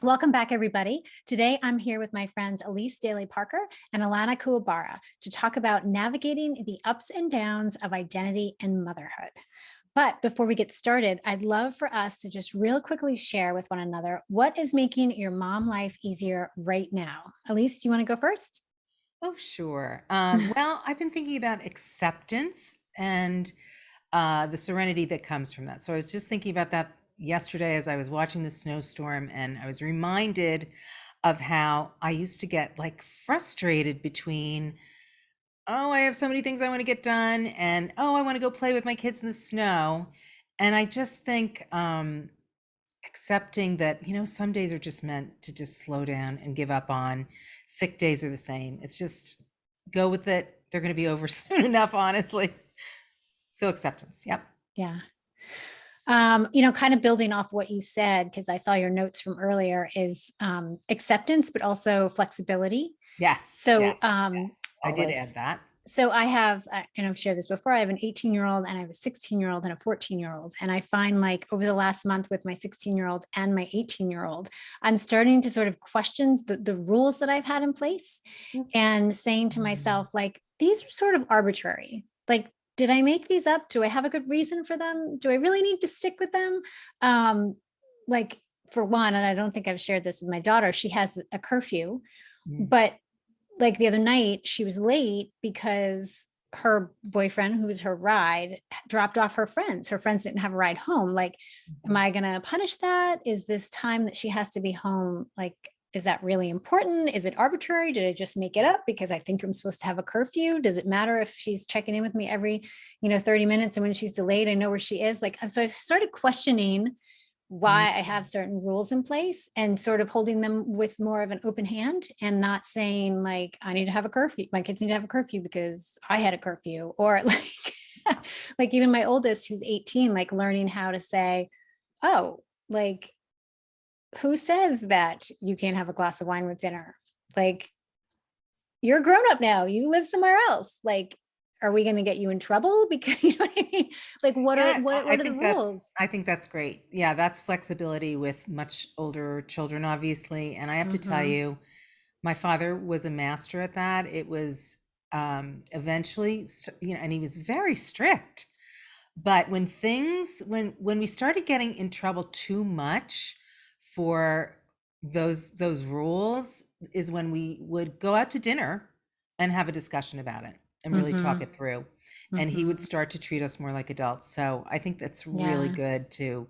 Welcome back, everybody. Today, I'm here with my friends Elise Daly Parker and Alana Kuwabara to talk about navigating the ups and downs of identity and motherhood. But before we get started, I'd love for us to just real quickly share with one another what is making your mom life easier right now. Elise, do you want to go first? Oh, sure. Well, I've been thinking about acceptance and the serenity that comes from that. So I was just thinking about that yesterday as I was watching the snowstorm, and I was reminded of how I used to get like frustrated between, oh, I have so many things I want to get done, and oh, I want to go play with my kids in the snow. And I just think accepting that, some days are just meant to just slow down and give up on. Sick days are the same. It's just go with it. They're going to be over soon enough, honestly. So acceptance. Yep. Yeah. Kind of building off what you said, because I saw your notes from earlier, is acceptance, but also flexibility. Yes. So, Yes. Yes. I did Always. add that. So I have, and I've shared this before, I have an 18-year-old and I have a 16-year-old and a 14-year-old. And I find like over the last month with my 16-year-old and my 18-year-old, I'm starting to sort of question the rules that I've had in place and saying to Mm. myself, like, these are sort of arbitrary. Like, did I make these up? Do I have a good reason for them? Do I really need to stick with them? Um, like, for one, and I don't think I've shared this with my daughter, she has a curfew, Mm. but like the other night, she was late because her boyfriend, who was her ride, dropped off her friends. Her friends didn't have a ride home. Like, am Mhm. I going to punish that? Is this time that she has to be home? Like, is that really important? Is it arbitrary? Did I just make it up because I think I'm supposed to have a curfew? Does it matter if she's checking in with me every, 30 minutes and when she's delayed, I know where she is? Like, so I've started questioning why I have certain rules in place and sort of holding them with more of an open hand and not saying like I need to have a curfew. My kids need to have a curfew because I had a curfew or like like even my oldest who's 18 like learning how to say, "Oh, like who says that you can't have a glass of wine with dinner? Like you're a grown up now. You live somewhere else. Like are we going to get you in trouble because you know what I mean? Like what are Yeah, what I what are the think rules?" that's great. Yeah, that's flexibility with much older children, obviously. And I have to tell Mhm. you, my father was a master at that. It was eventually, and he was very strict. But when we started getting in trouble too much for those rules is when we would go out to dinner and have a discussion about it and really talk Mhm. it through. And he would Mhm. start to treat us more like adults. So I think that's really Yeah. good to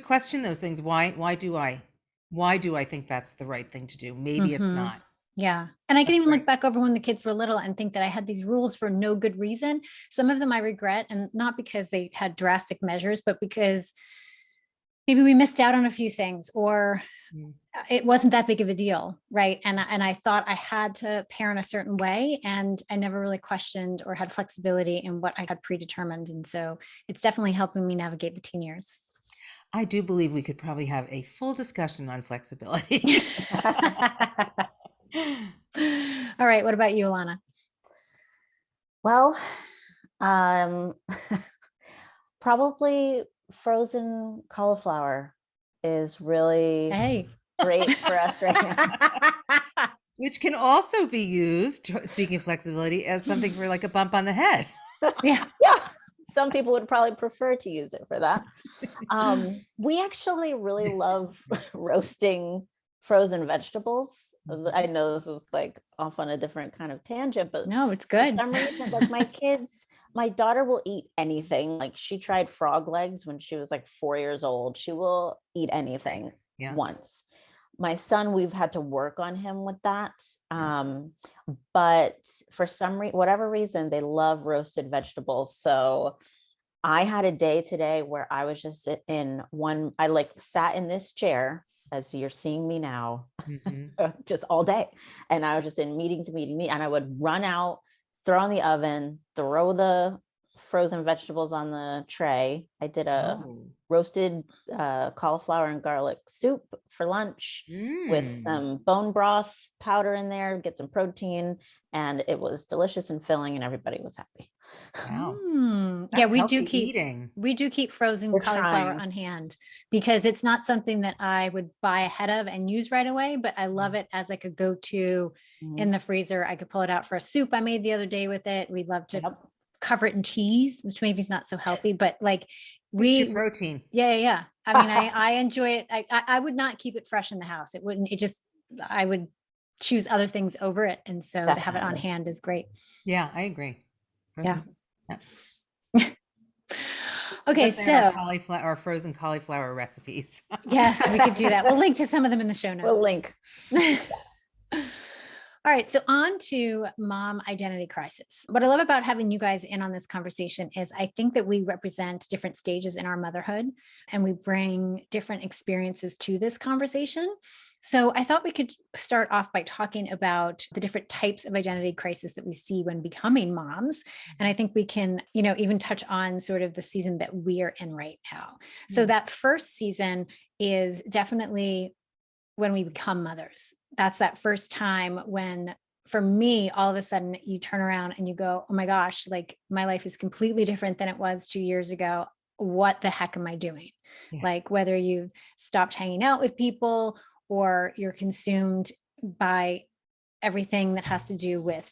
question those things. Why do I think that's the right thing to do? Maybe it's Mhm. not. Yeah, and I can That's even look great. back over when the kids were little and think that I had these rules for no good reason. Some of them I regret, and not because they had drastic measures, but because maybe we missed out on a few things or Mm. it wasn't that big of a deal, right? And I thought I had to parent a certain way, and I never really questioned or had flexibility in what I had predetermined, and so it's definitely helping me navigate the teen years. I do believe we could probably have a full discussion on flexibility. All right, what about you, Alana? Well, um, probably frozen cauliflower is really Hey. great for us right now. Which can also be used, speaking of flexibility, as something for like a bump on the head. Yeah. Yeah, some people would probably prefer to use it for that. We actually really love roasting frozen vegetables. I Mhm. know this is like off on a different kind of tangent, but No, it's for good. some reason, like my daughter will eat anything. Like she tried frog legs when she was like 4 years old. She will eat anything Yeah, once. My son, we've had to work on him with that. yeah. But for some reason, whatever reason, they love roasted vegetables. So I had a day today where I was just in one, I like sat in this chair as you're seeing me now, Mhm. just all day. And I was just in meeting to meeting, and I would run out, throw in the oven, throw the frozen vegetables on the tray. I did a Oh. roasted cauliflower and garlic soup for lunch with Mm. some bone broth powder in there, get some protein, and it was delicious and filling, and everybody was happy. Wow. Yeah, That's healthy eating. we do keep frozen We're cauliflower trying. on hand because it's not something that I would buy ahead of and use right away, but I love it as like a go-to in Mhm. the freezer. I could pull it out for a soup I made the other day with it. We'd love to Yep. cover it in cheese, which maybe is not so healthy, but like It's your we, protein. yeah. I mean, I enjoy it. I would not keep it fresh in the house. It wouldn't, it just, I would choose other things over it. And so to have it on Definitely. hand is great. Yeah, I agree. Yeah. Frozen. Yeah. Okay. Let's add our So cauliflower, our frozen cauliflower recipes. yes, we could do that. We'll link to some of them in the show We'll notes. link. All right, so on to mom identity crisis. What I love about having you guys in on this conversation is I think that we represent different stages in our motherhood and we bring different experiences to this conversation. So I thought we could start off by talking about the different types of identity crisis that we see when becoming moms. And I think we can, even touch on sort of the season that we're in right now. So that first season is definitely when we become mothers. That's that first time when, for me, all of a sudden you turn around and you go, oh my gosh, like my life is completely different than it was 2 years ago. What the heck am I doing? Yes. Like whether you've stopped hanging out with people or you're consumed by everything that has to do with,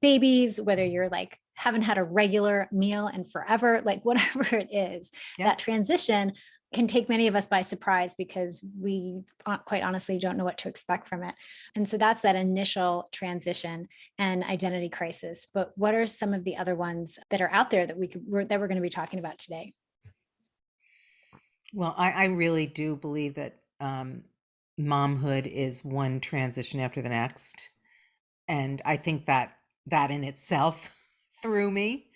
babies, whether you're like haven't had a regular meal in forever, like whatever it is, Yep. that transition can take many of us by surprise because we quite honestly don't know what to expect from it. And so that's that initial transition and identity crisis. But what are some of the other ones that are out there that we're going to be talking about today? Well, I really do believe that momhood is one transition after the next. And I think that that in itself threw me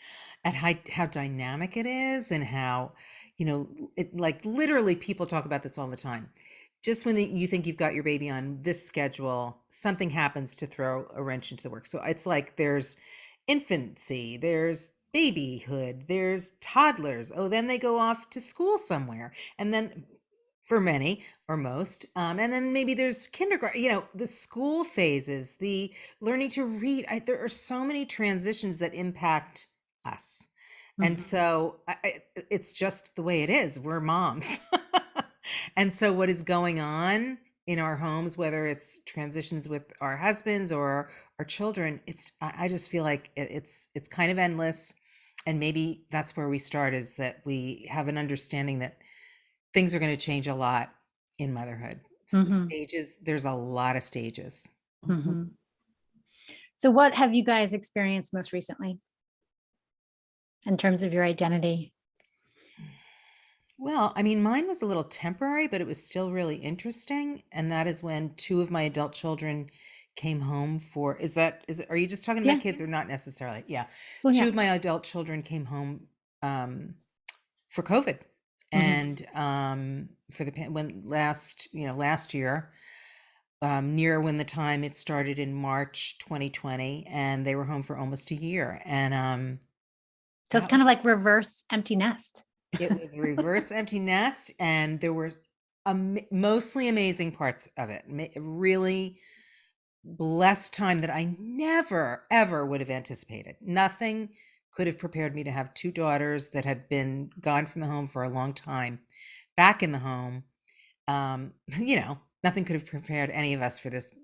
at how dynamic it is and how, it like literally people talk about this all the time. Just when you think you've got your baby on this schedule, something happens to throw a wrench into the works. So it's like there's infancy, there's babyhood, there's toddlers. Oh, then they go off to school somewhere. And then for many or most. And then maybe there's kindergarten, the school phases, the learning to read. There are so many transitions that impact us. And Mhm. so it's just the way it is. We're moms. And so what is going on in our homes, whether it's transitions with our husbands or our children, I just feel like it's kind of endless. And maybe that's where we start, is that we have an understanding that things are going to change a lot in motherhood. Mhm. Stages, there's a lot of stages. Mhm. So what have you guys experienced most recently in terms of your identity? Well, I mean, mine was a little temporary, but it was still really interesting. And that is when two of my adult children came home for, are you just talking Yeah. about kids or not necessarily? Yeah. Well, Two yeah. of my adult children came home for COVID. Mhm. And for when last year, near when the time it started in March 2020, and they were home for almost a year. And So it's that kind was of like reverse empty nest. it was a reverse empty nest, and there were mostly amazing parts of it. Really blessed time that I never ever would have anticipated. Nothing could have prepared me to have two daughters that had been gone from the home for a long time back in the home. Nothing could have prepared any of us for this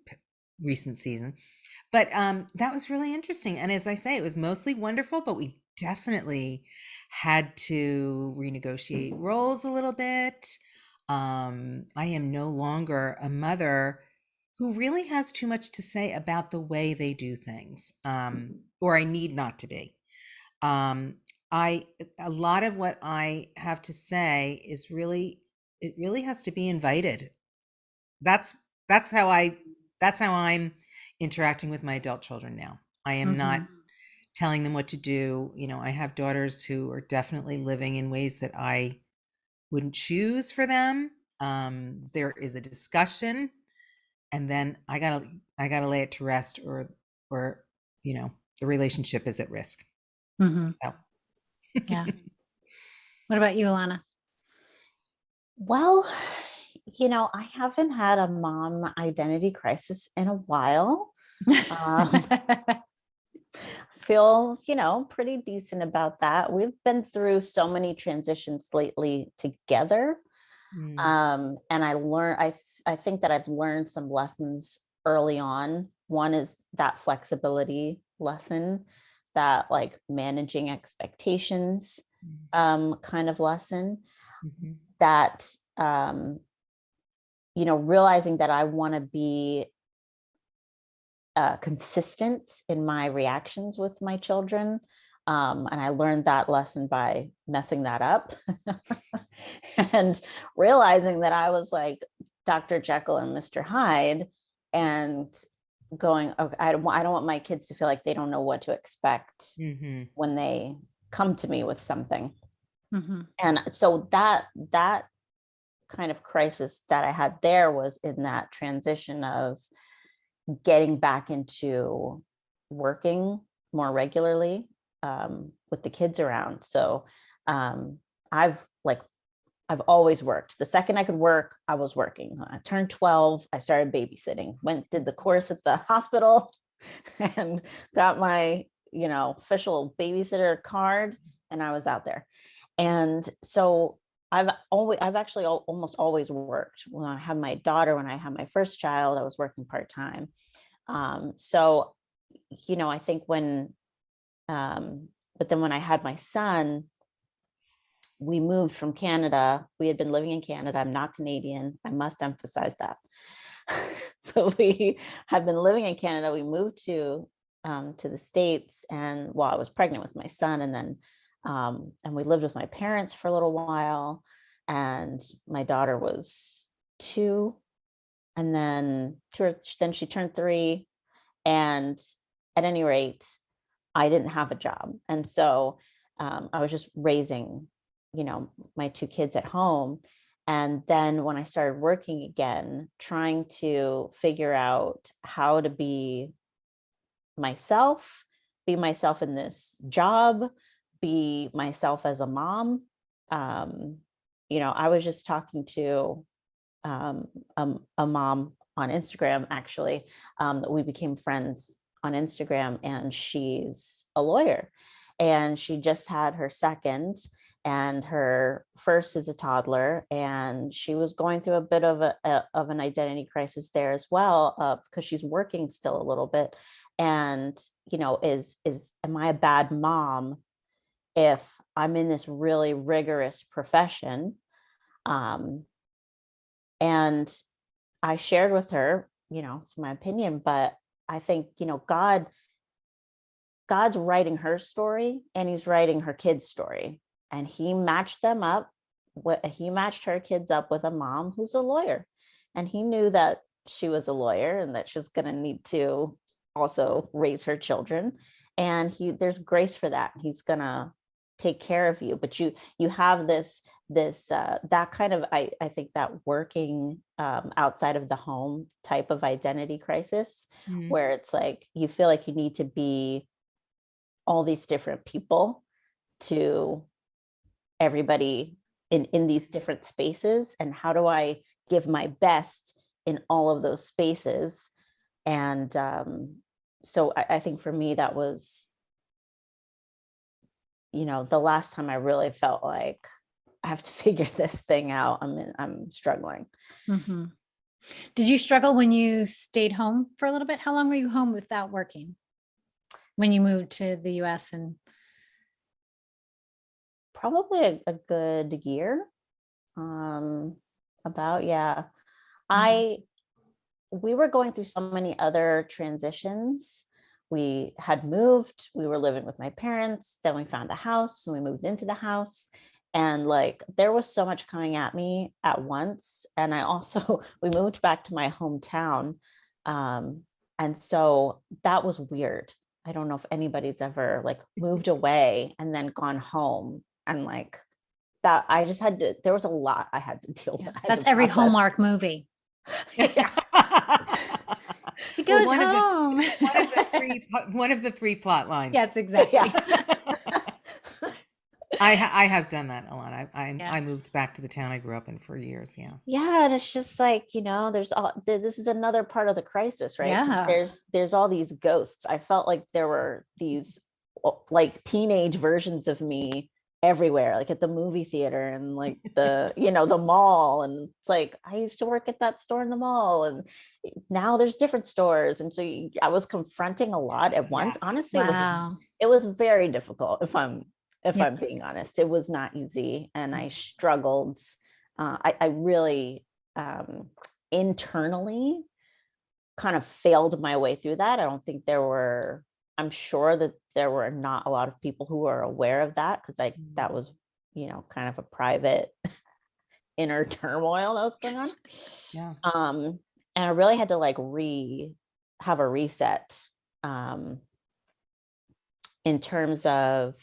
recent season. But that was really interesting. And as I say, it was mostly wonderful, but we definitely had to renegotiate roles a little bit. I am no longer a mother who really has too much to say about the way they do things, or I need not to be. Um, a lot of what I have to say is it really has to be invited. That's that's how I that's how I'm interacting with my adult children now. I am not Mhm. telling them what to do. I have daughters who are definitely living in ways that I wouldn't choose for them. There is a discussion, and then I gotta lay it to rest, or the relationship is at risk. Mhm. So Yeah. What about you, Alana? Well, I haven't had a mom identity crisis in a while. Um, feel, pretty decent about that. We've been through so many transitions lately together. And I think that I've learned some lessons early on. One is that flexibility lesson, that like managing expectations kind of lesson, that realizing that I want to be consistent in my reactions with my children. And I learned that lesson by messing that up and realizing that I was like Dr. Jekyll and Mr. Hyde, and going, okay, I don't want my kids to feel like they don't know what to expect when they come to me with something. And so that kind of crisis that I had there was in that transition of getting back into working more regularly with the kids around. So I've always worked. The second I could work, I was working. I turned 12, I started babysitting, did the course at the hospital and got my, official babysitter card, and I was out there. And so I've actually almost always worked. When I had my daughter, when I had my first child, I was working part-time. So, I think but then when I had my son, we moved from Canada. We had been living in Canada. I'm not Canadian. I must emphasize that. But we had been living in Canada. We moved to the States, and while I was pregnant with my son, and then and we lived with my parents for a little while, and my daughter was 2, and then she turned 3, and at any rate, I didn't have a job, and so I was just raising, my 2 kids at home. And then when I started working again, trying to figure out how to be myself in this job, be myself as a mom. I was just talking to a mom on Instagram, actually. We became friends on Instagram, and she's a lawyer, and she just had her second, and her first is a toddler, and she was going through a bit of an identity crisis there as well, because she's working still a little bit. And am I a bad mom if I'm in this really rigorous profession? And I shared with her, it's my opinion, but I think, God's writing her story, and he's writing her kids' story, and he matched them up. He matched her kids up with a mom who's a lawyer, and he knew that she was a lawyer and that she was going to need to also raise her children. And there's grace for that. He's going to take care of you, but you have this that kind of, I think, that working outside of the home type of identity crisis, where it's like you feel like you need to be all these different people to everybody in these different spaces, and how do I give my best in all of those spaces? And so I think for me, that was the last time I really felt like I have to figure this thing out. I'm struggling. Did you struggle when you stayed home for a little bit? How long were you home without working when you moved to the US? And probably a good year. Yeah. We were going through so many other transitions. We had moved, we were living with my parents, then we found a house, and we moved into the house. And like, there was so much coming at me at once. And I also, we moved back to my hometown. And so that was weird. I don't know if anybody's ever like moved away and then gone home, and like that, I just had to, there was a lot I had to deal with. That's every Hallmark movie. Yeah. She goes home. One of the 3 plot lines. Yes, exactly. Yeah. I have done that a lot. I moved back to the town I grew up in for years. Yeah. Yeah. And it's just like, this is another part of the crisis, right? Yeah. There's all these ghosts. I felt like there were these like teenage versions of me everywhere, like at the movie theater and like the, the mall. And it's like, I used to work at that store in the mall, and now there's different stores. And so I was confronting a lot at once. Yes. Honestly, Wow. it was very difficult. If Yep. I'm being honest, it was not easy, and I struggled. I really internally kind of failed my way through that. I don't think I'm sure that there were not a lot of people who were aware of that, because that was, kind of a private inner turmoil that was going on. Yeah. And I really had to like have a reset, in terms of,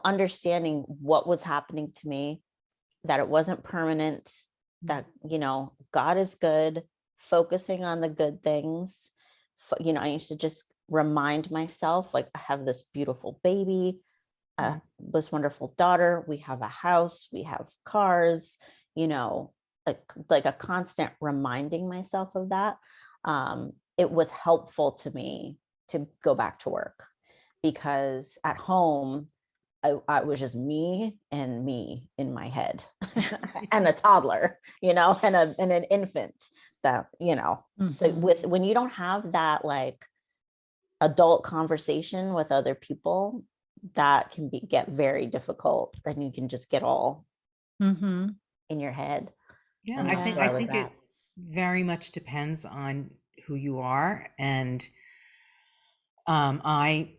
understanding what was happening to me, that it wasn't permanent, that, God is good, focusing on the good things. I used to just remind myself, like, I have this beautiful baby, this wonderful daughter, we have a house, we have cars, like a constant reminding myself of that. It was helpful to me to go back to work, because at home, I was just me in my head, and a toddler, and an infant that, so Mhm. when you don't have that like adult conversation with other people, that can get very difficult. Then you can just get all Mhm. in your head. Yeah, And I that's think where Yeah. I I was think at. it very much depends on who you are. And I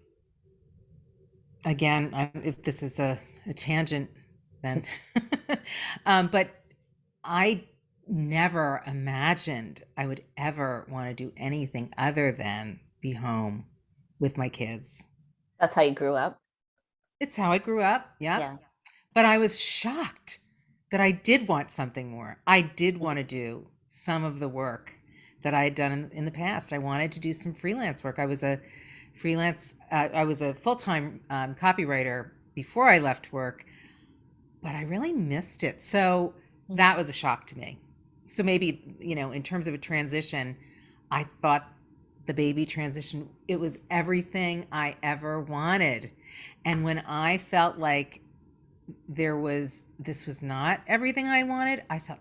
again, if this is a tangent, then but I never imagined I would ever want to do anything other than be home with my kids. That's how you grew up. It's how I grew up. Yep. Yeah. But I was shocked that I did want something more. I did want to do some of the work that I had done in the past. I wanted to do some freelance work. I was a full-time copywriter before I left work, but I really missed it. So that was a shock to me. So maybe, in terms of a transition, I thought the baby transition, it was everything I ever wanted. And when I felt like this was not everything I wanted, I felt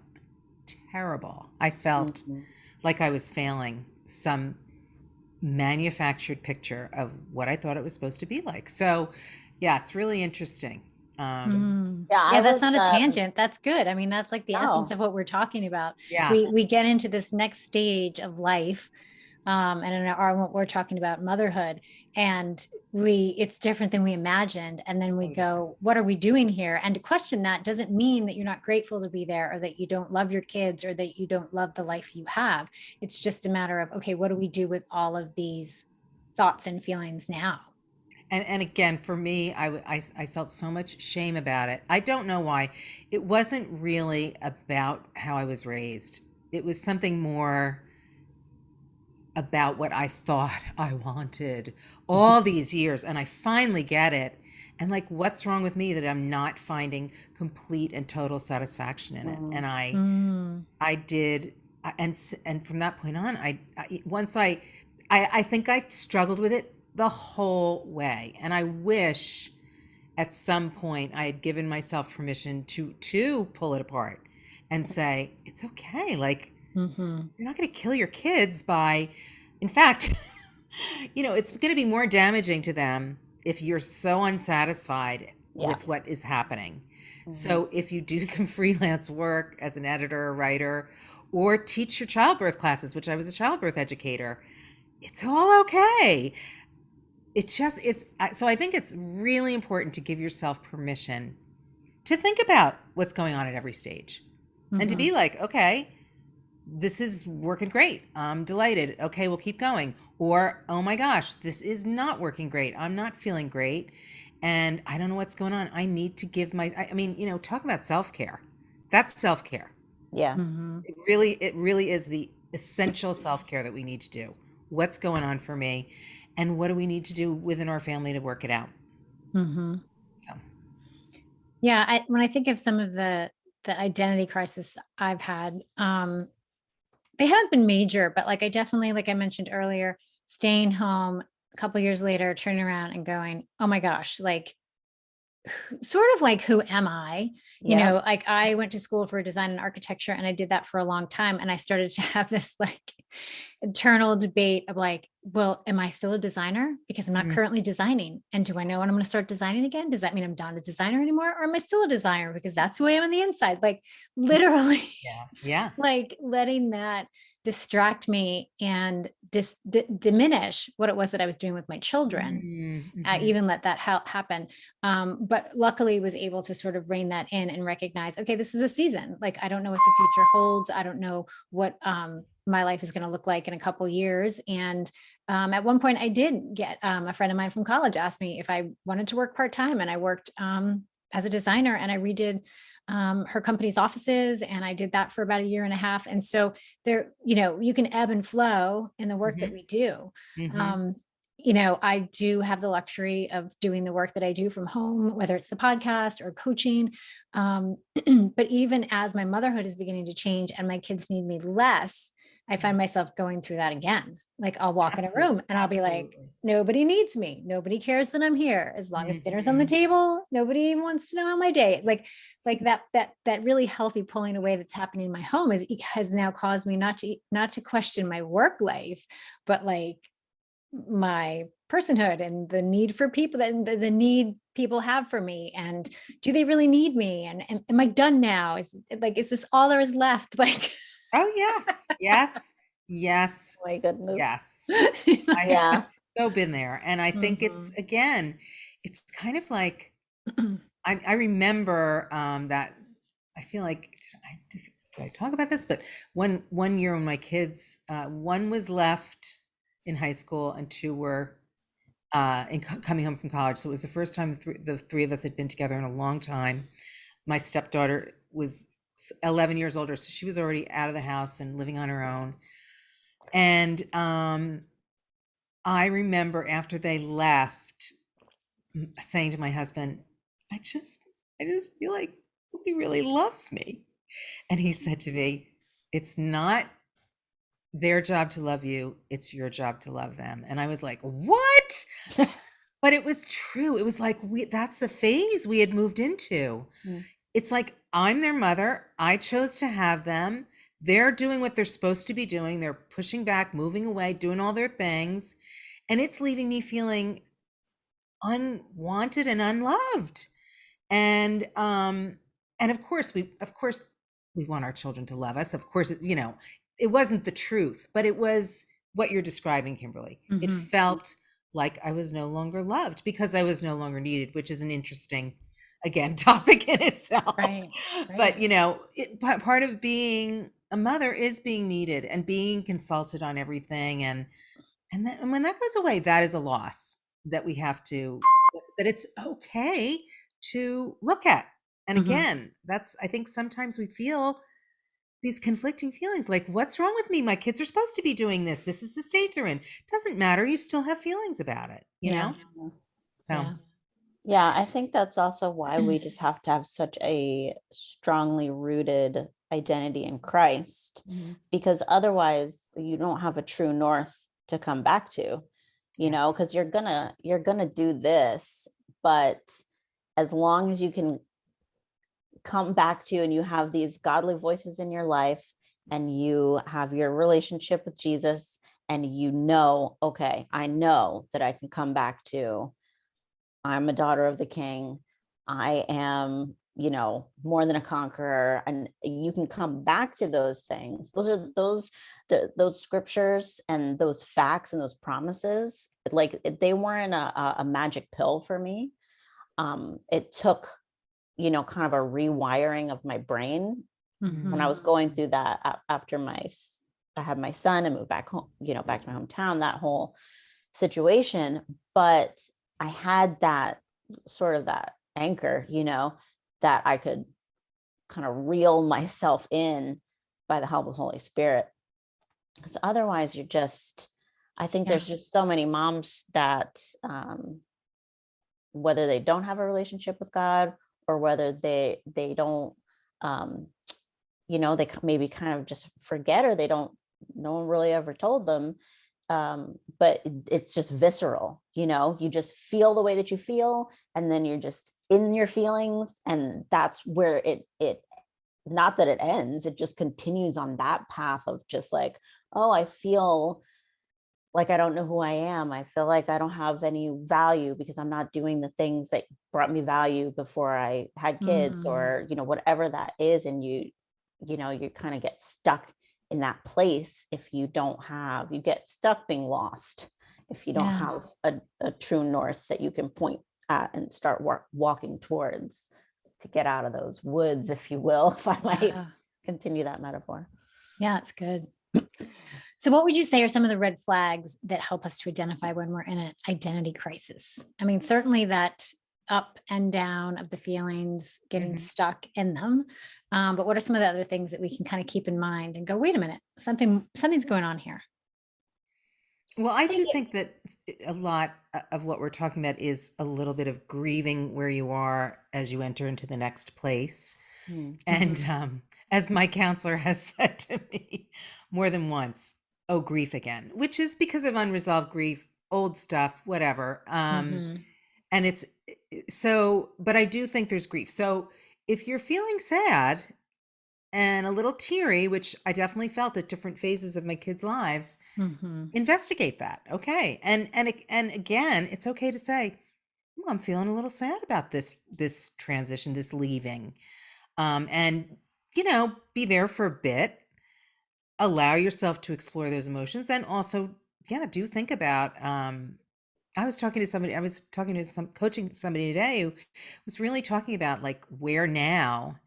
terrible. I felt Mhm. like I was failing some manufactured picture of what I thought it was supposed to be like. So, yeah, it's really interesting. Mm. Yeah, I Yeah, that's was, not a tangent. That's good. I mean, that's like the essence no, of what we're talking about. Yeah, We get into this next stage of life, and in what we're talking about, motherhood, and it's different than we imagined. And then we so different. go, what are we doing here? And to question that doesn't mean that you're not grateful to be there, or that you don't love your kids, or that you don't love the life you have. It's just a matter of, okay, what do we do with all of these thoughts and feelings now? And again, for me, I felt so much shame about it. I don't know why. It wasn't really about how I was raised. It was something more about what I thought I wanted all these years, and I finally get it. And like, what's wrong with me that I'm not finding complete and total satisfaction in it? And Mm, Mm. I did, and from that point on, once I think I struggled with it the whole way, and I wish at some point I had given myself permission to pull it apart and say it's okay. Like, Mhm. you're not going to kill your kids by, in fact, it's going to be more damaging to them if you're so unsatisfied yeah. with what is happening. Mhm. So if you do some freelance work as an editor or writer, or teach your childbirth classes, which I was a childbirth educator, it's all okay. So I think it's really important to give yourself permission to think about what's going on at every stage and to Mhm. be like, okay, this is working great. I'm delighted. Okay, we'll keep going. Or, oh my gosh, this is not working great. I'm not feeling great. And I don't know what's going on. I need to I mean, talk about self care. That's self care. Yeah. Mhm. It really is the essential self care that we need to do. What's going on for me? And what do we need to do within our family to work it out? Mhm. So, Yeah, when I think of some of the identity crisis I've had, They haven't been major, but like I definitely, like I mentioned earlier, staying home a couple years later, turning around and going, oh my gosh, like sort of like, who am I? Yeah. Like I went to school for design and architecture and I did that for a long time. And I started to have this like internal debate of like, well, am I still a designer? Because I'm not Mm, currently designing. And do I know when I'm going to start designing again? Does that mean I'm not a designer anymore? Or am I still a designer? Because that's who I am on the inside. Like literally yeah. Yeah. like letting that distract me and diminish what it was that I was doing with my children. I Mm-hmm. even let that happen. But luckily was able to sort of rein that in and recognize, okay, this is a season. Like, I don't know what the future holds. I don't know what my life is going to look like in a couple years. And at one point I did get a friend of mine from college asked me if I wanted to work part-time, and I worked as a designer, and I redid her company's offices, and I did that for about a year and a half. And so there, you can ebb and flow in the work that Mm-hmm. we do. Mm-hmm. Um, I do have the luxury of doing the work that I do from home, whether it's the podcast or coaching. But even as my motherhood is beginning to change and my kids need me less, I Yeah. find myself going through that again. Like I'll walk in a Absolutely. room and I'll be like, Absolutely. nobody needs me. Nobody cares that I'm here. As long as dinner's on the Mm-hmm. table, nobody even wants to know how my day is. Like that really healthy pulling away that's happening in my home has now caused me not to question my work life, but like my personhood and the need for people, that the need people have for me, and do they really need me, and am I done now, is this all there is left? Like Oh, yes. Yes. Yes. Oh my goodness. Yes. I have Yeah. so been there. And I think it's, Mhm. again, it's kind of like, I remember that I feel like, did I talk about this? But one year when my kids, one was left in high school and two were coming home from college. So it was the first time the three of us had been together in a long time. My stepdaughter was 11 years older, so she was already out of the house and living on her own. And I remember after they left, saying to my husband, I just, I just feel like nobody really loves me. And he said to me, it's not their job to love you, it's your job to love them. And I was like, what? But it was true. It was like that's the phase we had moved into. Mm. It's like I'm their mother. I chose to have them. They're doing what they're supposed to be doing. They're pushing back, moving away, doing all their things. And it's leaving me feeling unwanted and unloved. And of course we want our children to love us. Of course, it wasn't the truth, but it was what you're describing, Kimberly. It Mhm. felt like I was no longer loved because I was no longer needed, which is an interesting, again, topic in itself. Right, But right. part of being a mother is being needed and being consulted on everything, and when that goes away, that is a loss that we have to, that it's okay to look at. And Mhm. again, that's, I think sometimes we feel these conflicting feelings like, what's wrong with me? My kids are supposed to be doing this. This is the stage they're in. Doesn't matter. You still have feelings about it, you Yeah, know? So, yeah. Yeah, I think that's also why we just have to have such a strongly rooted identity in Christ, Mhm. because otherwise you don't have a true north to come back to, yeah. because you're gonna do this, but as long as you can come back to and you have these godly voices in your life and you have your relationship with Jesus, and okay, I know that I can come back to, I'm a daughter of the King. I am, more than a conqueror. And you can come back to those things. Those scriptures and those facts and those promises. Like they weren't a magic pill for me. It took, kind of a rewiring of my brain when I Mhm. was going through that after I had my son and moved back home, back to my hometown, that whole situation. But I had that sort of that anchor, that I could kind of reel myself in by the help of the Holy Spirit. Because otherwise I think Yeah. there's just so many moms that whether they don't have a relationship with God, or whether they don't, they maybe kind of just forget, or they don't no one really ever told them. But it's just visceral, you just feel the way that you feel, and then you're just in your feelings, and that's where it not that it ends, it just continues on that path of just like, oh, I feel like I don't know who I am. I feel like I don't have any value because I'm not doing the things that brought me value before I had kids, Mhm. or whatever that is. And you kind of get stuck in that place if you get stuck being lost if you don't Yeah. have a true north that you can point at and start walking towards to get out of those woods, if you will, if I might Yeah. continue that metaphor. Yeah, it's good. So what would you say are some of the red flags that help us to identify when we're in an identity crisis? I mean, certainly that up and down of the feelings, getting Mhm. stuck in them. But what are some of the other things that we can kind of keep in mind and go, wait a minute, something's going on here. Well, I I think do think that a lot of what we're talking about is a little bit of grieving where you are as you enter into the next place. And Mhm. as my counselor has said to me more than once, oh, grief again, which is because of unresolved grief, old stuff, whatever. Mhm. And it's so, but I do think there's grief. So if you're feeling sad and a little teary, which I definitely felt at different phases of my kids' lives, Mhm. investigate that. Okay. And again, it's okay to say, "Oh, I'm feeling a little sad about this transition, this leaving." And be there for a bit, allow yourself to explore those emotions, and also, yeah, do think about I was talking to some coaching somebody today who was really talking about like where now.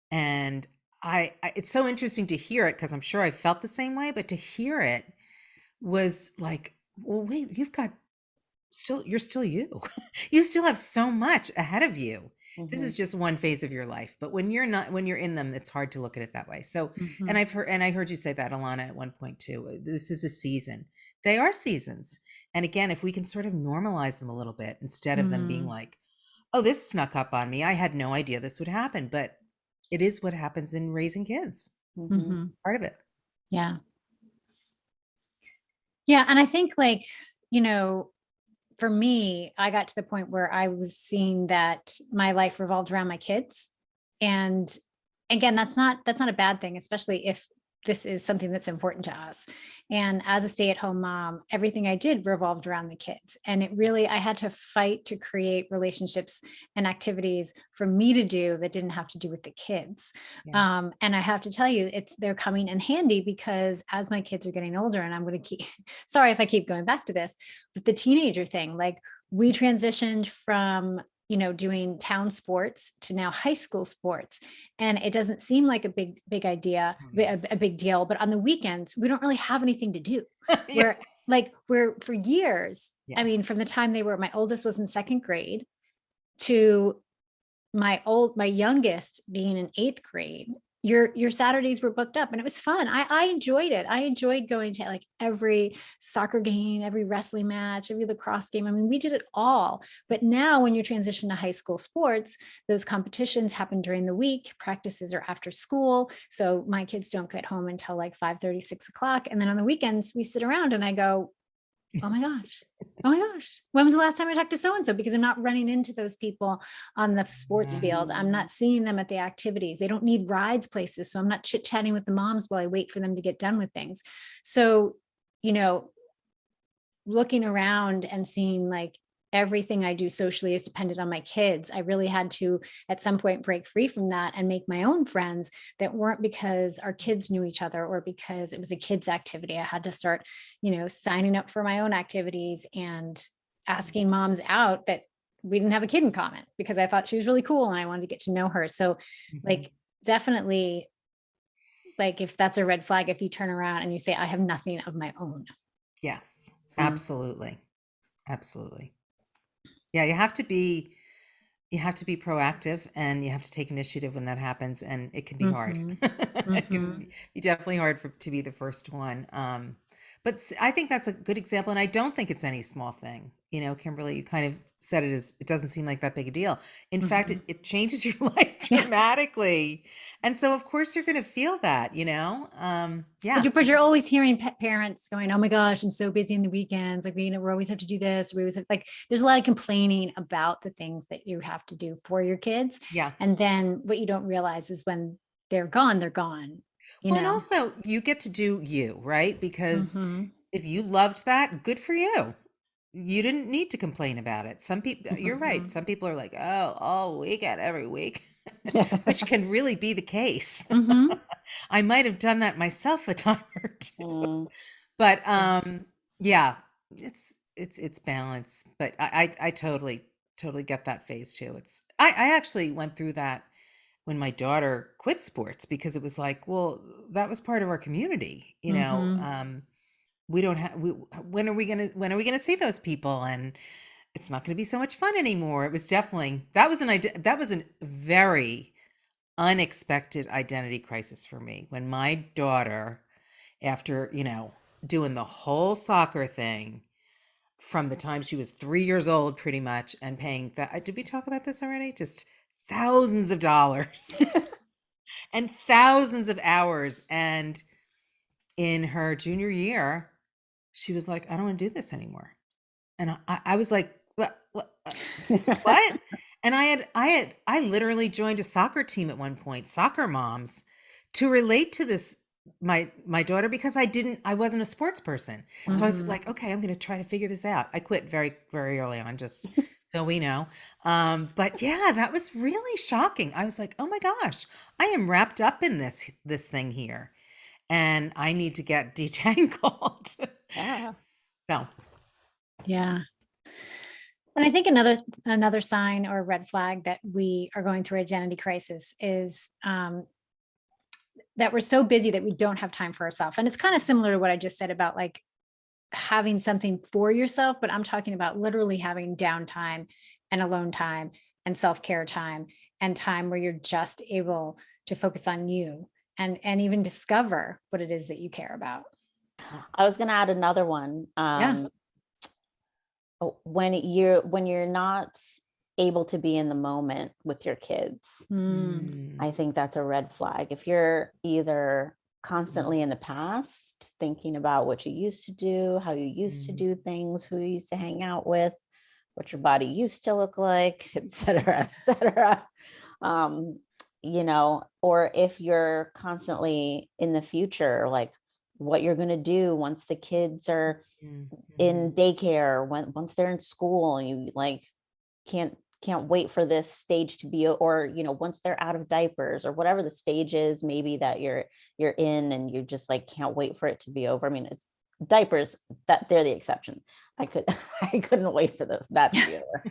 And it's so interesting to hear it because I'm sure I felt the same way, but to hear it was like, well, wait, you're still you. You still have so much ahead of you. This Mhm, is just one phase of your life, but when you're in them, it's hard to look at it that way. So, and Mhm. I heard you say that, Alana, at one point too. This is a season. They are seasons. And again, if we can sort of normalize them a little bit instead of them being Mhm. like, oh, this snuck up on me. I had no idea this would happen, but it is what happens in raising kids. mhm, Mhm. Part of it. Yeah. Yeah. And I think like, you know, for me, I got to the point where I was seeing that my life revolved around my kids. And again, that's not a bad thing, especially if this is something that's important to us. And as a stay-at-home mom, everything I did revolved around the kids. And it really, I had to fight to create relationships and activities for me to do that didn't have to do with the kids. Yeah. And I have to tell you, they're coming in handy because as my kids are getting older, and I'm going to keep, sorry if I keep going back to this, but the teenager thing, like we transitioned from, doing town sports to now high school sports. And it doesn't seem like a big idea, Oh, yeah. a big deal, but on the weekends, we don't really have anything to do. Yes. We're for years, I Yeah. mean, from the time my oldest was in second grade to my youngest being in eighth grade, your Saturdays were booked up and it was fun. I enjoyed it. I enjoyed going to like every soccer game, every wrestling match, every lacrosse game. I mean, we did it all. But now when you transition to high school sports, those competitions happen during the week. Practices are after school. So my kids don't get home until like 5:30, 6 o'clock. And then on the weekends, we sit around and I go, oh my gosh. Oh my gosh. When was the last time I talked to so and so? Because I'm not running into those people on the sports field. I'm mhm, not seeing them at the activities. They don't need rides places. So I'm not chit chatting with the moms while I wait for them to get done with things. So, you know, looking around and seeing like everything I do socially is dependent on my kids. I really had to at some point break free from that and make my own friends that weren't because our kids knew each other or because it was a kids activity. I had to start, signing up for my own activities and asking moms out that we didn't have a kid in common because I thought she was really cool and I wanted to get to know her. So Mhm. like definitely like if that's a red flag, if you turn around and you say, I have nothing of my own. Yes, mm, absolutely. Absolutely. Yeah, you have to be proactive and you have to take initiative when that happens, and it can be hard. Mm-hmm. It can Mm-hmm. be definitely hard to be the first one. But I think that's a good example, and I don't think it's any small thing. Kimberly, you kind of said it is. It doesn't seem like that big a deal. In fact, Mhm. it changes your life Yeah. dramatically, and so of course you're going to feel that. But Yeah, you're always hearing parents going, "Oh my gosh, I'm so busy in the weekends. Like, we always have to do this. We always have like." There's a lot of complaining about the things that you have to do for your kids, yeah. and then what you don't realize is when they're gone, they're gone. You Well, and know. also you get to do you, right? Because Hmm. if you loved that, good for you. You didn't need to complain about it. Some people, you're right. Some people are like, oh, all weekend, every week, which can really be the case. Hmm. I might have done that myself a time or two. Mm, But Yeah. yeah, it's balance. But I totally get that phase too. I actually went through that when my daughter quit sports because it was like, well, that was part of our community. Hmm. We don't have when are we gonna see those people? And it's not gonna be so much fun anymore. It was definitely that was a very unexpected identity crisis for me when my daughter, after doing the whole soccer thing from the time she was 3 years old pretty much, and paying that, did we talk about this already, just thousands of dollars and thousands of hours, and in her junior year she was like, I don't want to do this anymore. And I was like, what? And I literally joined a soccer team at one point, soccer moms, to relate to this my daughter, because I wasn't a sports person. So I was Hmm. like, okay, I'm going to try to figure this out. I quit very, very early on, just so we know. But yeah, that was really shocking. I was like, oh my gosh, I am wrapped up in this thing here, and I need to get detangled. yeah. So, Yeah. And I think another sign or red flag that we are going through identity crisis is that we're so busy that we don't have time for ourselves. And it's kind of similar to what I just said about like having something for yourself, but I'm talking about literally having downtime and alone time and self-care time and time where you're just able to focus on you and even discover what it is that you care about. I was going to add another one. Yeah. When you're not able to be in the moment with your kids, Mm. mm, I think that's a red flag. If you're either mm, constantly in the past thinking about what you used to do, how you used to mm, do things, who you used to hang out with, what your body used to look like, et cetera, et cetera. Um, or if you're constantly in the future, like what you're going to do once the kids are mm, in mm, daycare, once they're in school, and you like can't wait for this stage to be, or once they're out of diapers, or whatever the stage is maybe that you're in, and you just like can't wait for it to be over. I mean, it's diapers, that they're the exception. I couldn't wait for that to be over.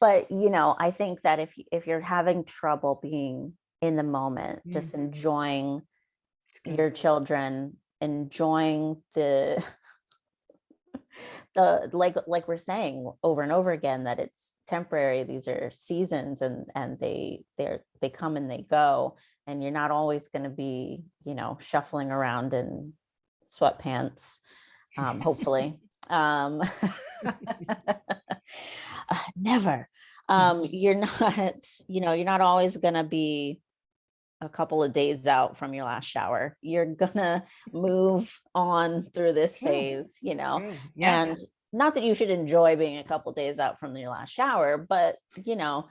But I think that if you're having trouble being in the moment, mm. just enjoying It's good. your children, enjoying the like we're saying over and over again, that it's temporary, these are seasons, and they come and they go, and you're not always going to be shuffling around in sweatpants, hopefully. um Never. You're not, you're not always going to be a couple of days out from your last shower. You're gonna move on through this True. phase, True. and Yes. not that you should enjoy being a couple days out from your last shower, but Well,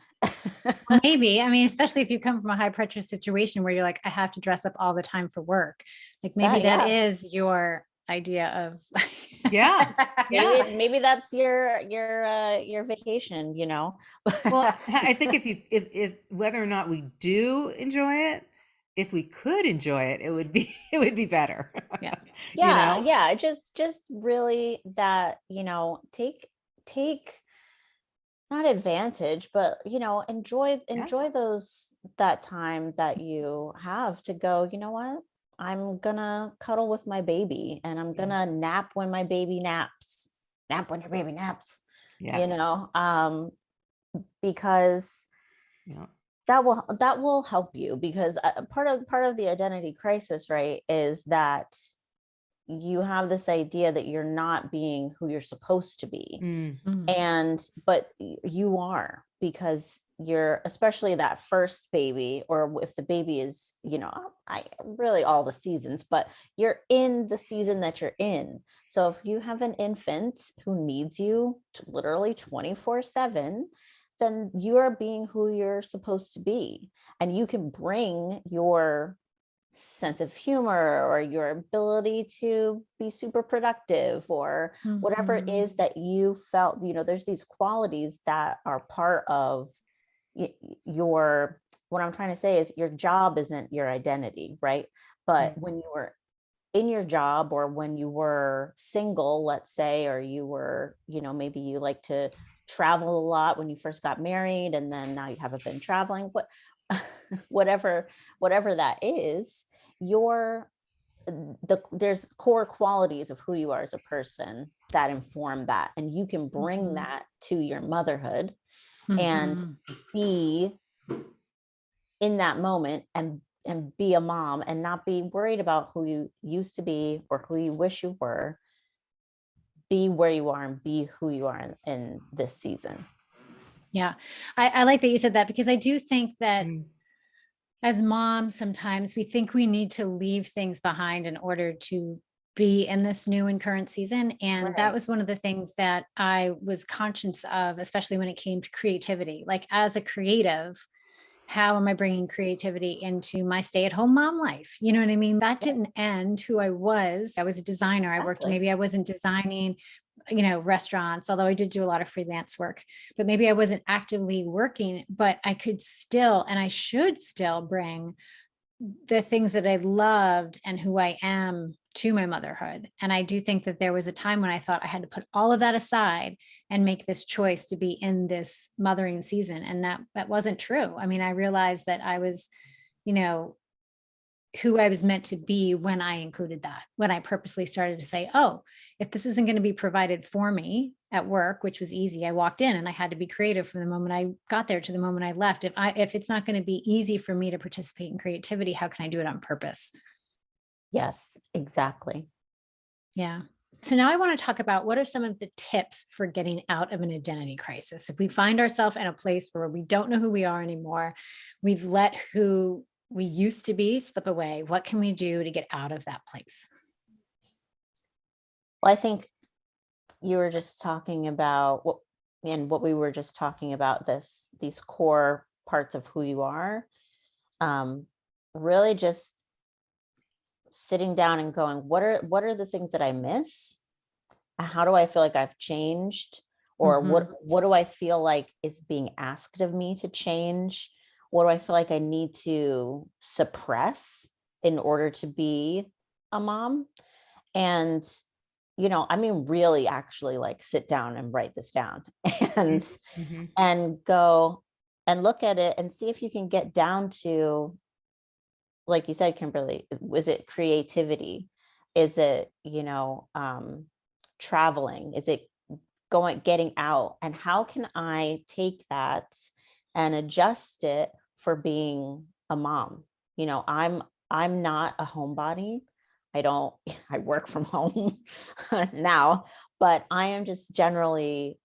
maybe. I mean, especially if you come from a high pressure situation where you're like, I have to dress up all the time for work. Like maybe that, that yeah, is your idea of Yeah. Yeah. maybe that's your vacation, Well, I think if whether or not we do enjoy it, if we could enjoy it, it would be it would be better. Yeah. You Yeah, know? yeah, just really that, take not advantage, but enjoy Yeah. that time that you have to go, what, I'm gonna cuddle with my baby, and I'm Yeah. gonna nap when my baby naps. Nap when your baby naps, you Yes. know because Yeah. that will help you, because part of the identity crisis, right, is that you have this idea that you're not being who you're supposed to be. Mm. But you are, because you're, especially that first baby, or if the baby is, I really all the seasons, but you're in the season that you're in. So if you have an infant who needs you literally 24/7, then you are being who you're supposed to be. And you can bring your sense of humor or your ability to be super productive, or whatever it Mhm. is that you felt, there's these qualities that are part of your, what I'm trying to say is, your job isn't your identity, right? But when you were in your job, or when you were single, let's say, or you were, maybe you like to travel a lot when you first got married, and then now you haven't been traveling, but whatever that is, your there's core qualities of who you are as a person that inform that, and you can bring Mhm. that to your motherhood and Mhm. be in that moment, and be a mom, and not be worried about who you used to be or who you wish you were. Be where you are and be who you are in this season. Yeah. I like that you said that, because I do think that Mm. as moms, sometimes we think we need to leave things behind in order to be in this new and current season. And that Right. was one of the things that I was conscious of, especially when it came to creativity. Like, as a creative, how am I bringing creativity into my stay-at-home mom life? You know what I mean? That Yeah, didn't end who I was. I was a designer. I worked, exactly. maybe I wasn't designing, restaurants, although I did do a lot of freelance work, but maybe I wasn't actively working, but I could still, and I should still bring the things that I loved and who I am to my motherhood. And I do think that there was a time when I thought I had to put all of that aside and make this choice to be in this mothering season. And that wasn't true. I mean, I realized that I was, you know, who I was meant to be when I included that, when I purposely started to say, oh, if this isn't going to be provided for me at work, which was easy, I walked in and I had to be creative from the moment I got there to the moment I left. If it's not going to be easy for me to participate in creativity, how can I do it on purpose? Yes, exactly. Yeah. So now I want to talk about, what are some of the tips for getting out of an identity crisis? If we find ourselves in a place where we don't know who we are anymore, we've let who we used to be slip away, what can we do to get out of that place? Well, I think you were just talking about what we were just talking about, these core parts of who you are. um Really just sitting down and going, what are the things that I miss? How do I feel like I've changed? Or what Mhm. what do I feel like is being asked of me to change? What do I feel like I need to suppress in order to be a mom? And I mean, really actually, like, sit down and write this down and Mm-hmm. go and look at it and see if you can get down to, like you said, Kimberly, was it creativity? Is it, traveling? Is it getting out? And how can I take that and adjust it for being a mom? I'm not a homebody. I don't, I work from home now, but I am just generally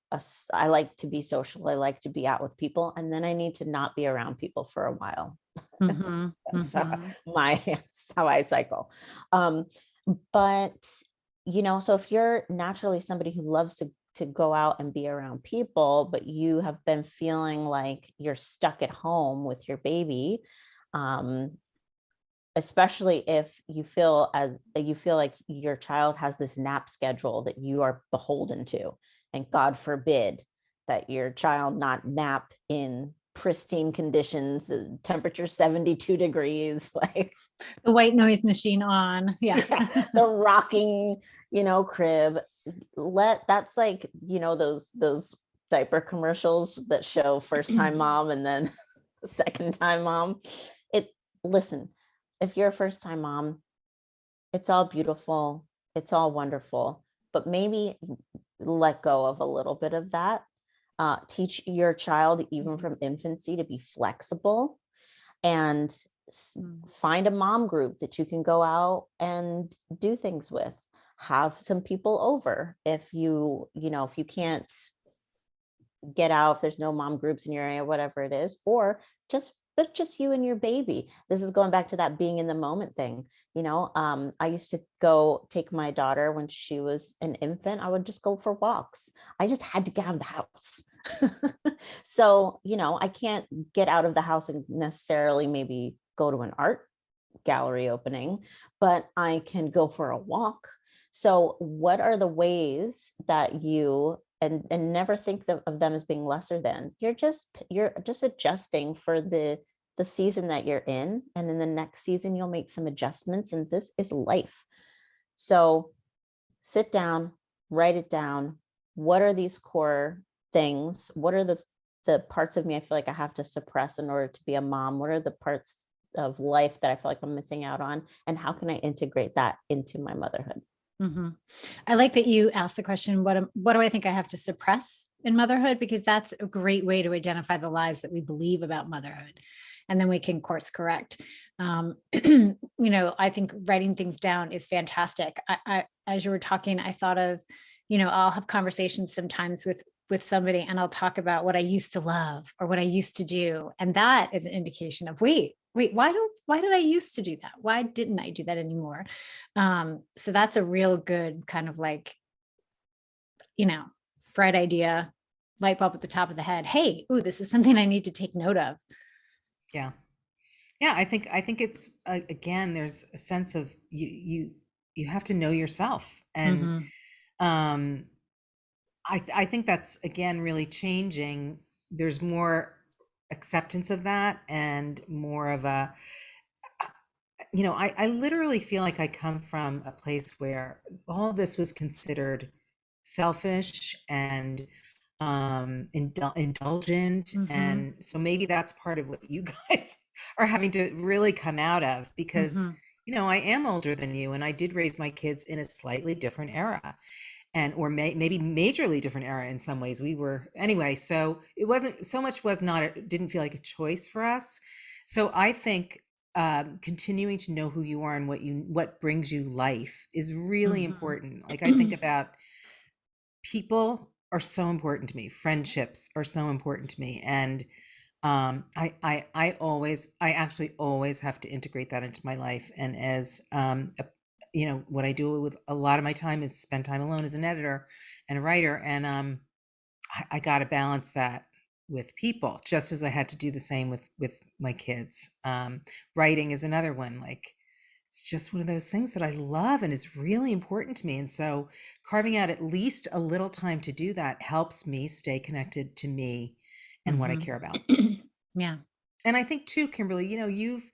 I like to be social. I like to be out with people, and then I need to not be around people for a while. Mhm. So Mhm. that's how I cycle. Um, but so if you're naturally somebody who loves to go out and be around people, but you have been feeling like you're stuck at home with your baby, um, especially if you feel like your child has this nap schedule that you are beholden to, and God forbid that your child not nap in pristine conditions, temperature 72 degrees, like, The white noise machine on. Yeah. yeah, the rocking, crib. That's like, those diaper commercials that show first time mom and then second time mom. It Listen, if you're a first time mom, it's all beautiful, it's all wonderful, but maybe let go of a little bit of that. Teach your child, even Mhm. from infancy, to be flexible, and Mm. find a mom group that you can go out and do things with. have some people over. If if you can't get out, if there's no mom groups in your area, whatever it is, or just you and your baby. This is going back to that being in the moment thing. I used to go take my daughter when she was an infant. I would just go for walks. I just had to get out of the house. So, I can't get out of the house and necessarily maybe go to an art gallery opening, but I can go for a walk. So what are the ways that you, and never think of them as being lesser than, you're just adjusting for the season that you're in, and in the next season you'll make some adjustments, and this is life. So sit down, write it down. What are these core things? What are the parts of me I feel like I have to suppress in order to be a mom? What are the parts of life that I feel like I'm missing out on? And how can I integrate that into my motherhood? Mhm. I like that you asked the question, what do I think I have to suppress in motherhood? Because that's a great way to identify the lies that we believe about motherhood. And then we can course correct. I think writing things down is fantastic. As you were talking, I thought of, I'll have conversations sometimes with somebody, and I'll talk about what I used to love or what I used to do. And that is an indication of, wait, why did I used to do that? Why didn't I do that anymore? So that's a real good kind of like, bright idea, light bulb at the top of the head. Hey, ooh, this is something I need to take note of. Yeah. Yeah, I think it's again, there's a sense of you have to know yourself, and Mhm. um I think that's again really changing. There's more acceptance of that, and more of a, I literally feel like I come from a place where all of this was considered selfish and indulgent. Mhm. And so maybe that's part of what you guys are having to really come out of, because, Mhm. I am older than you, and I did raise my kids in a slightly different era, and or maybe majorly different era in some ways. We were anyway, so it wasn't so much, was not didn't feel like a choice for us. So I think continuing to know who you are and what brings you life is really Mhm. important. Like, I think about people are so important to me. Friendships are so important to me, and I actually always have to integrate that into my life. And as what I do with a lot of my time is spend time alone as an editor and a writer, and I got to balance that with people, just as I had to do the same with my kids. Writing is another one. Like, it's just one of those things that I love and is really important to me. And so carving out at least a little time to do that helps me stay connected to me and what I Mhm. care about. Yeah. And I think too, Kimberly, you've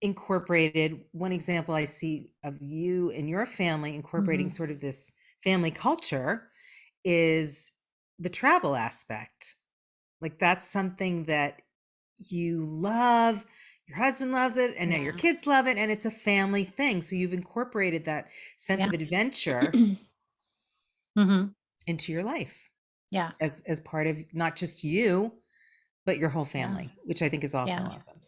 incorporated, one example I see of you and your family incorporating Mhm. sort of this family culture is the travel aspect. Like, that's something that you love, your husband loves it, and now your Yeah. kids love it, and it's a family thing. So you've incorporated that sense Yeah. of adventure Mhm. into your life Yeah. as part of not just you, but your whole Yeah. family, which I think is also Yeah. awesome.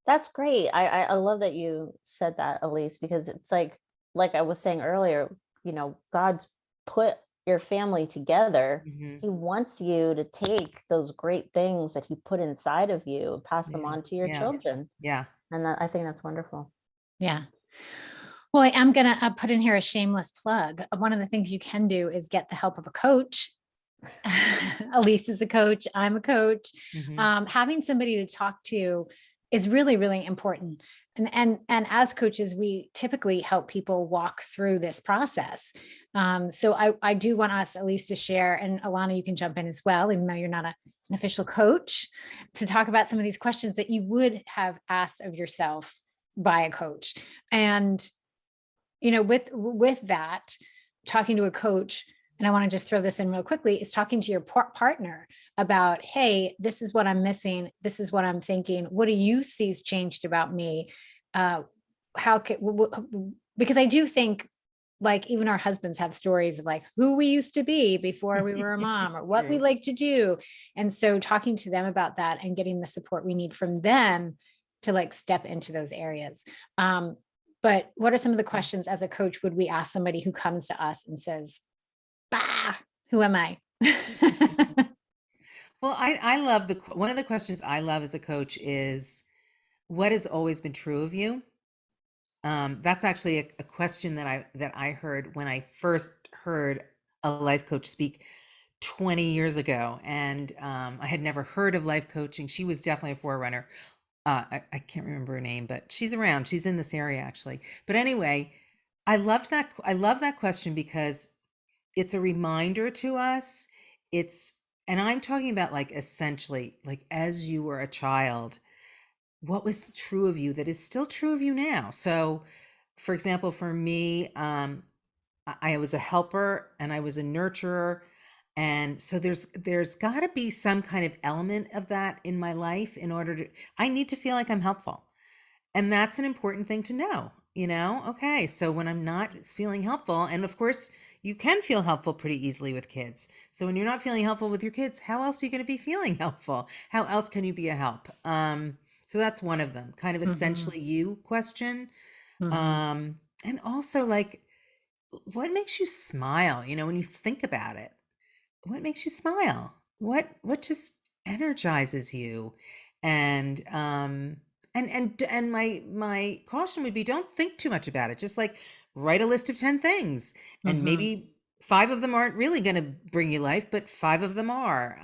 That's great. I love that you said that, Elise, because it's like I was saying earlier, God's put your family together. Hmm. He wants you to take those great things that he put inside of you and pass them Yeah. on to your Yeah. children. Yeah. And I think that's wonderful. Yeah. Well, I am going to put in here a shameless plug. One of the things you can do is get the help of a coach. Elise is a coach. I'm a coach. Hmm. Having somebody to talk to is really, really important. And as coaches, we typically help people walk through this process. So I do want us at least to share, and Alana, you can jump in as well, even though you're not an official coach, to talk about some of these questions that you would have asked of yourself by a coach. And with that, talking to a coach, and I want to just throw this in real quickly, is talking to your partner about, hey, this is what I'm missing, this is what I'm thinking, what do you see's changed about me? How can Because I do think, like, even our husbands have stories of like who we used to be before we were a mom, or what we True. like to do. And so talking to them about that and getting the support we need from them to like step into those areas. But what are some of the questions as a coach would we ask somebody who comes to us and says, bah, who am I? Well, I love one of the questions I love as a coach is, what has always been true of you? That's actually a question that I heard when I first heard a life coach speak 20 years ago. And I had never heard of life coaching. She was definitely a forerunner. I can't remember her name, but she's around. She's in this area actually. But anyway, I loved that. I love that question because it's a reminder to us. And I'm talking about like essentially, like as you were a child, what was true of you that is still true of you now. So, for example, for me, I was a helper and I was a nurturer. And so there's got to be some kind of element of that in my life in order to, I need to feel like I'm helpful. And that's an important thing to know, Okay, so when I'm not feeling helpful, and of course, you can feel helpful pretty easily with kids. So when you're not feeling helpful with your kids, how else are you going to be feeling helpful? How else can you be a help? So that's one of them, kind of essentially you question. And also like, what makes you smile? When you think about it, what makes you smile? What just energizes you? And my caution would be, don't think too much about it. Just like write a list of 10 things, and maybe 5 of them aren't really going to bring you life, but 5 of them are.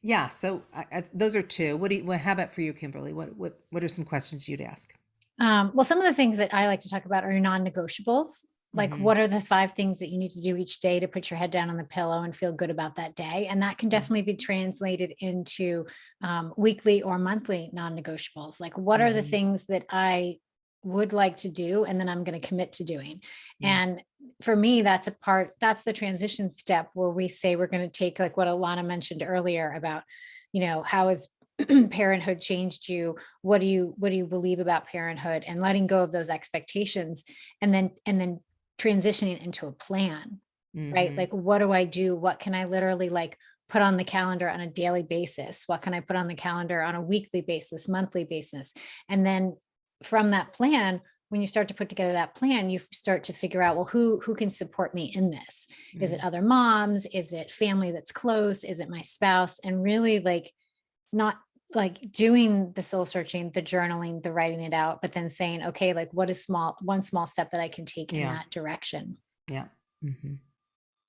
Yeah. So those are 2. How about for you, Kimberly? What are some questions you'd ask? Well, some of the things that I like to talk about are your non-negotiables. Like, what are the 5 things that you need to do each day to put your head down on the pillow and feel good about that day? And that can definitely be translated into weekly or monthly non-negotiables. Like, what are the things that I would like to do and then I'm going to commit to doing? And for me, that's the transition step where we say we're going to take, like what Alana mentioned earlier about, how is parenthood changed you? What do you believe about parenthood, and letting go of those expectations, and then transitioning into a plan, right? Like, what do I do? What can I literally like put on the calendar on a daily basis? What can I put on the calendar on a weekly basis, monthly basis? And then from that plan, when you start to put together that plan, you start to figure out, well, who can support me in this? Is it other moms? Is it family that's close? Is it my spouse? And really like not like doing the soul searching, the journaling, the writing it out, but then saying, okay, like what is one small step that I can take in that direction? Yeah. I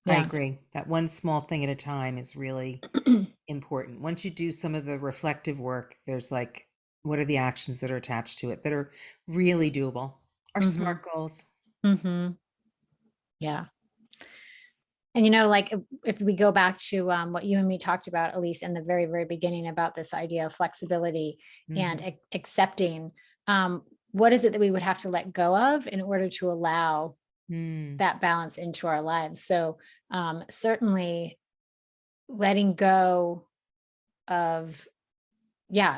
Yeah. agree. That one small thing at a time is really important. Once you do some of the reflective work, there's like, what are the actions that are attached to it that are really doable? Are SMART goals. Yeah. And like if we go back to what you and me talked about, Elise, in the very, very beginning about this idea of flexibility and accepting, what is it that we would have to let go of in order to allow that balance into our lives? So certainly letting go of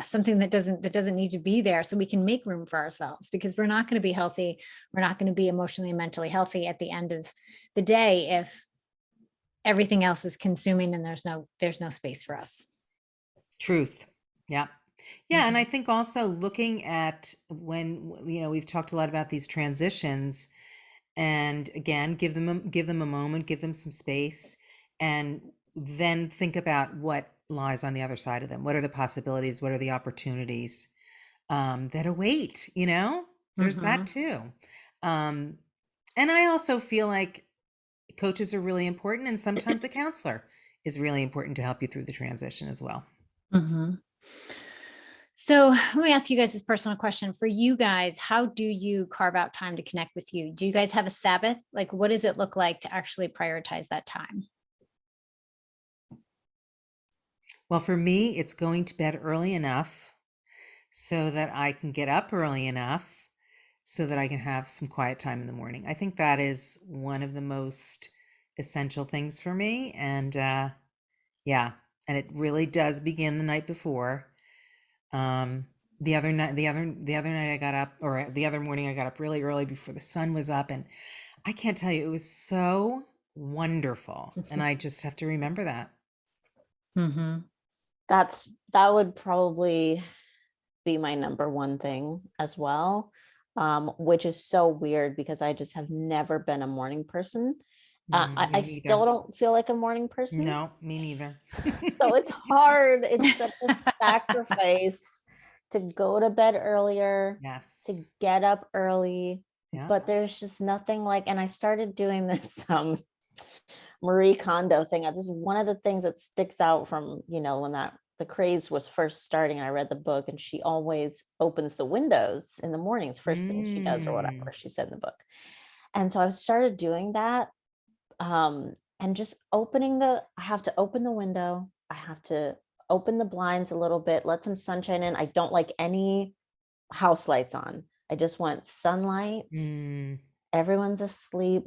something that doesn't need to be there, so we can make room for ourselves, because we're not going to be healthy, we're not going to be emotionally and mentally healthy at the end of the day if everything else is consuming and there's no space for us. Truth. Yeah. Yeah. And I think also looking at when, we've talked a lot about these transitions, and again, give them a moment, give them some space, and then think about what lies on the other side of them. What are the possibilities? What are the opportunities that await? There's that too. And I also feel like coaches are really important, and sometimes a counselor is really important to help you through the transition as well. So let me ask you guys this personal question. For you guys, how do you carve out time to connect with you? Do you guys have a Sabbath? Like, what does it look like to actually prioritize that time? Well, for me, it's going to bed early enough so that I can get up early enough so that I can have some quiet time in the morning. I think that is one of the most essential things for me. And yeah, and it really does begin the night before. The other night I got up, or the other morning I got up really early before the sun was up, and I can't tell you, it was so wonderful. And I just have to remember that. That would probably be my number one thing as well. which is so weird because I just have never been a morning person. I Me still neither. don't feel like a morning person. No, me neither. So it's hard. It's such a sacrifice to go to bed earlier, Yes. to get up early. Yeah. But there's just nothing like, and I started doing this Marie Kondo thing. This is one of the things that sticks out from, when the craze was first starting. I read the book, and she always opens the windows in the mornings, first thing she does, or whatever she said in the book. And so I started doing that. And just I have to open the window. I have to open the blinds a little bit, let some sunshine in. I don't like any house lights on. I just want sunlight. Everyone's asleep.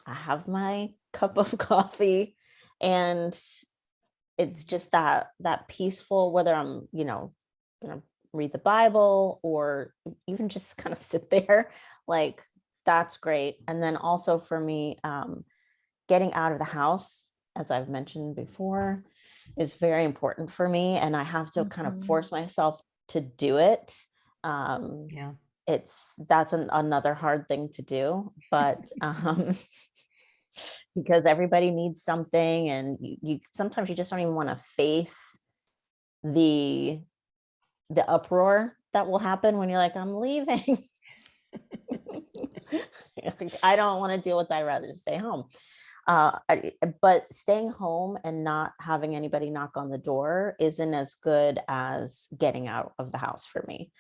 I have my cup of coffee, and it's just that peaceful, whether I'm, gonna read the Bible or even just kind of sit there, like that's great. And then also for me, getting out of the house, as I've mentioned before, is very important for me, and I have to kind of force myself to do it. Yeah. That's another hard thing to do, but because everybody needs something, and you sometimes you just don't even want to face the uproar that will happen when you're like, I'm leaving. I don't want to deal with that. I'd rather just stay home. But staying home and not having anybody knock on the door isn't as good as getting out of the house for me.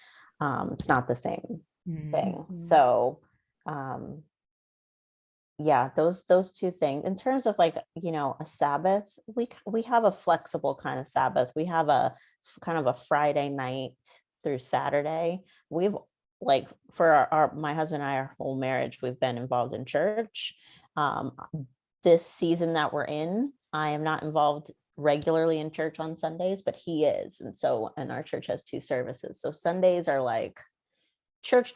It's not the same thing. So yeah, those two things. In terms of like, a Sabbath, we have a flexible kind of Sabbath. We have a kind of a Friday night through Saturday. We've, like, for my husband and I, our whole marriage, we've been involved in church. This season that we're in, I am not involved regularly in church on Sundays, but he is. And our church has 2 services. So Sundays are like church,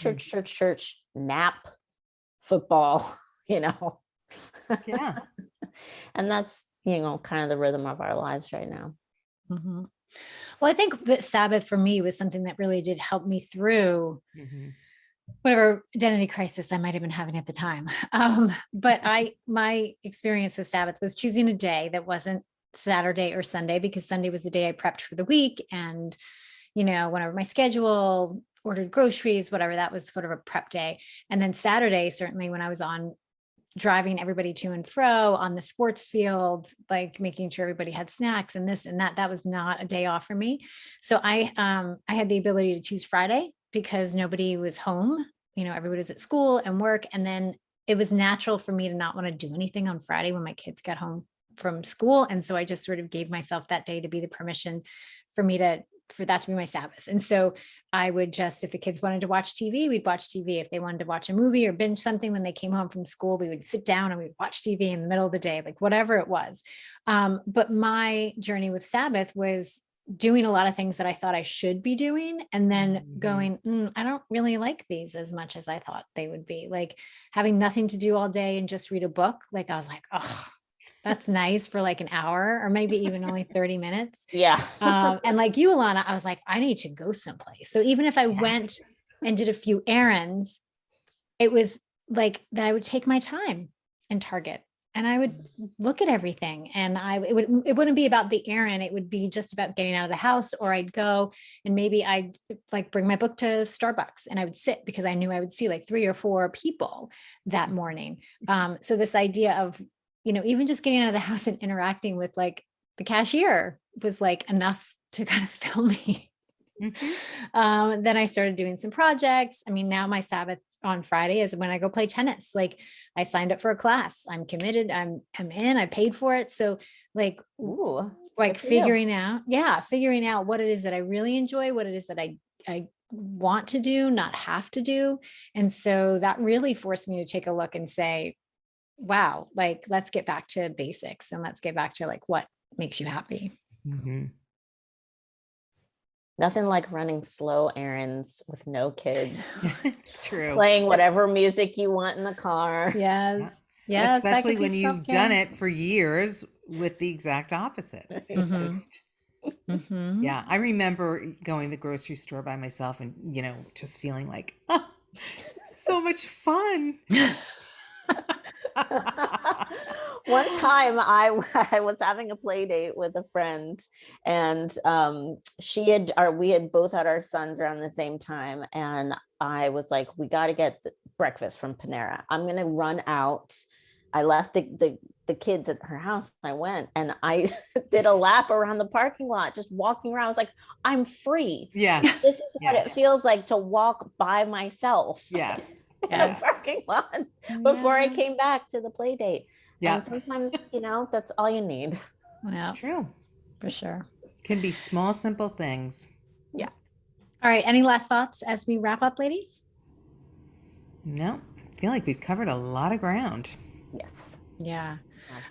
nap, football, Yeah. And that's, kind of the rhythm of our lives right now. Mm-hmm. Well, I think that Sabbath for me was something that really did help me through whatever identity crisis I might have been having at the time. But my experience with Sabbath was choosing a day that wasn't Saturday or Sunday, because Sunday was the day I prepped for the week. And, whenever my schedule, ordered groceries, whatever, that was sort of a prep day. And then Saturday, certainly when I was on driving everybody to and fro on the sports field, like making sure everybody had snacks and this and that, that was not a day off for me. So I had the ability to choose Friday because nobody was home, everybody was at school and work. And then it was natural for me to not want to do anything on Friday when my kids got home from school. And so I just sort of gave myself that day to be the permission for that to be my Sabbath. And so I would just, if the kids wanted to watch TV, we'd watch TV. If they wanted to watch a movie or binge something when they came home from school, we would sit down and we'd watch TV in the middle of the day, like whatever it was. But my journey with Sabbath was doing a lot of things that I thought I should be doing, and then going, I don't really like these as much as I thought they would be. Like having nothing to do all day and just read a book. Like I was like, oh, that's nice for like an hour or maybe even only 30 minutes. Yeah. And like you, Alana, I was like, I need to go someplace. So even if I went and did a few errands, it was like that I would take my time in Target and I would look at everything, and it wouldn't be about the errand. It would be just about getting out of the house, or I'd go and maybe I'd like bring my book to Starbucks and I would sit because I knew I would see like 3 or 4 people that morning. So this idea of, even just getting out of the house and interacting with like the cashier was like enough to kind of fill me. Then I started doing some projects. I mean, now my Sabbath on Friday is when I go play tennis. Like I signed up for a class. I'm committed. I'm in, I paid for it. So like, figuring out what it is that I really enjoy, what it is that I want to do, not have to do. And so that really forced me to take a look and say, wow, like, let's get back to basics and let's get back to like, what makes you happy. Nothing like running slow errands with no kids. It's true. Playing whatever music you want in the car. Yes. Yes. Especially when you've done it for years with the exact opposite. It's just, yeah. I remember going to the grocery store by myself and, just feeling like, oh, So much fun. One time I was having a play date with a friend, and we had both had our sons around the same time, and I was like, we got to get breakfast from Panera. I'm gonna run out. I left the kids at her house. I went and I did a lap around the parking lot, just walking around. I was like, I'm free. Yes. This is what it Yes. feels like to walk by myself Yes. in a Yes. parking lot before I Yes. came back to the play date. Yeah. And sometimes, that's all you need. Well, It's true. for sure. Can be small, simple things. Yeah. All right. Any last thoughts as we wrap up, ladies? No, I feel like we've covered a lot of ground. Yes. Yeah.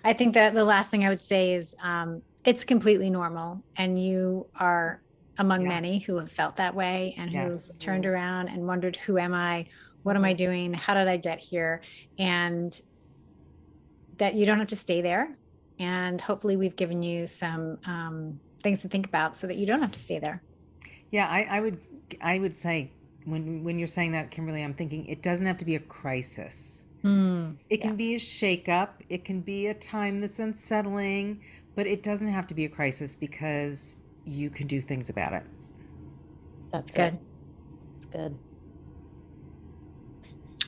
I think that the last thing I would say is it's completely normal. And you are among Yeah. many who have felt that way and Yes. who've turned around and wondered, who am I? What am I doing? How did I get here? And that you don't have to stay there. And hopefully we've given you some things to think about so that you don't have to stay there. Yeah, I would say when you're saying that, Kimberly, I'm thinking it doesn't have to be a crisis. It can be a shakeup. It can be a time that's unsettling, but it doesn't have to be a crisis because you can do things about it. That's good. It's good.